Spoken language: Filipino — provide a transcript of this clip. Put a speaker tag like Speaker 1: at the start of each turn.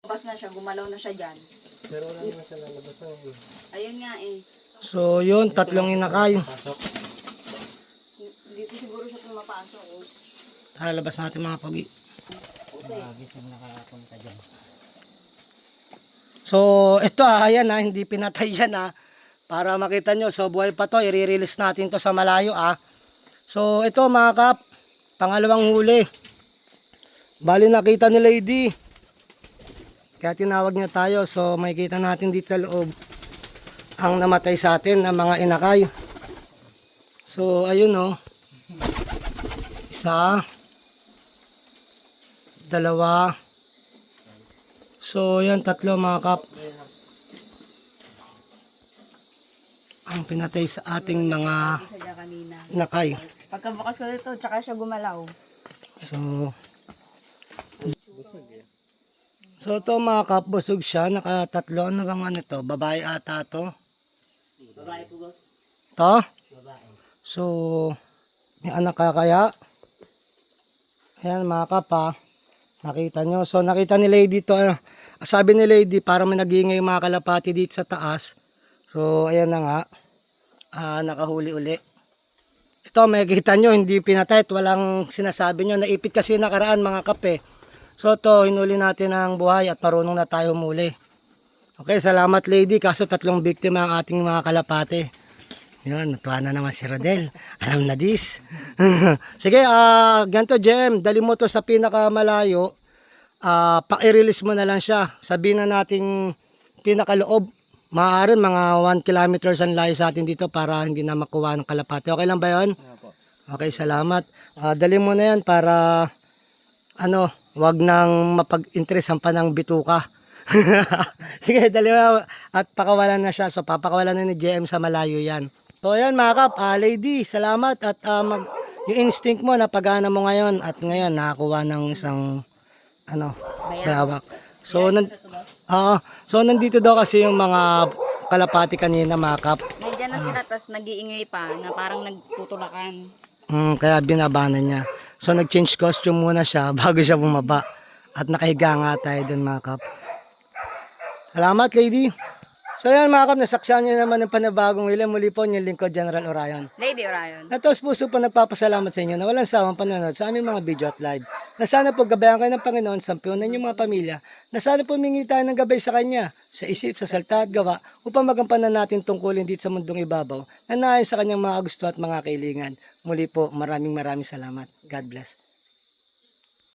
Speaker 1: Lumabas na siya, gumalaw na siya dyan.
Speaker 2: Pero wala naman siya lalabas na.
Speaker 1: Ayun nga eh.
Speaker 3: So yun, tatlong inakay.
Speaker 2: Pasok.
Speaker 1: Dito siguro siya pumapasok. Oh.
Speaker 3: Lalabas natin mga pogi.
Speaker 2: Bagis yung nakapunta dyan.
Speaker 3: So ito ayan hindi pinatay yan para makita nyo. So buhay pa to, i-release natin to sa malayo So ito mga kap, pangalawang huli. Bali nakita ni Lady. Kaya tinawag niya tayo. So makikita natin dito sa loob ang namatay sa atin ng mga inakay. So ayun isa, dalawa. So yan, tatlo mga kap. Ang pinatay sa ating mga
Speaker 1: Siya dyan kanina.
Speaker 3: nakay.
Speaker 1: Pagkabukas ko dito, tsaka siya gumalaw.
Speaker 3: So to mga kap, busog siya. Nakatatlo. Ano bang ano to? Babae ata to.
Speaker 2: Babae po, boss.
Speaker 3: To?
Speaker 2: Babae.
Speaker 3: So, may anak ka kaya? Ayan mga kap nakita nyo. So nakita ni Lady to. Sabi ni Lady, parang may nag-iingay yung mga kalapati dito sa taas. So ayan na nga. Nakahuli uli. Ito makikita nyo, hindi pinatay at walang sinasabi nyo. Naipit kasi nakaraan mga kape. So to, hinuli natin ang buhay at marunong na tayo muli. Okay, salamat Lady. Kaso tatlong biktima ang ating mga kalapate. Yun, natuwa na naman si Rodel. Alam na dis. Sige, ganito Jem, dali mo to sa pinakamalayo. Pa-i-release mo na lang siya. Sabihin na nating pinakaloob. Maaaring mga 1 kilometers ang layo sa atin dito para hindi na makuha ng kalapate. Okay lang ba yun? Okay, salamat. Dali mo na yan para wag nang mapag-interesan pa ng bituka. Sige, dali mo at pakawalan na siya. So papakawalan na ni JM sa malayo yan. So yan mga kap, Lady, salamat at yung instinct mo na pagana mo ngayon at ngayon nakakuha ng isang bayawak. So nandito daw kasi yung mga kalapati kanina mga kap.
Speaker 1: Nandiyan na sila, tapos nag-iingay pa, na parang nagtutulakan.
Speaker 3: Kaya binabanan niya. So nag-change costume muna siya bago siya bumaba. At nakahiga nga tayo dun mga kap. Salamat Lady. So yan mga kap, nasaksihan niyo naman ng panibagong huli. Muli po yung lingkod General Orion.
Speaker 1: Lady Orion.
Speaker 3: At taos puso po nagpapasalamat sa inyo na walang sawang panonood sa aming mga video at live. Na sana po gabayan kayo ng Panginoon, sampionan yung mga pamilya. Na sana po humingi tayo ng gabay sa Kanya, sa isip, sa salita at gawa, upang magampanan natin tungkulin dito sa mundong ibabaw, na naayon sa Kanyang mga gusto at mga kailingan. Muli po, maraming salamat. God bless.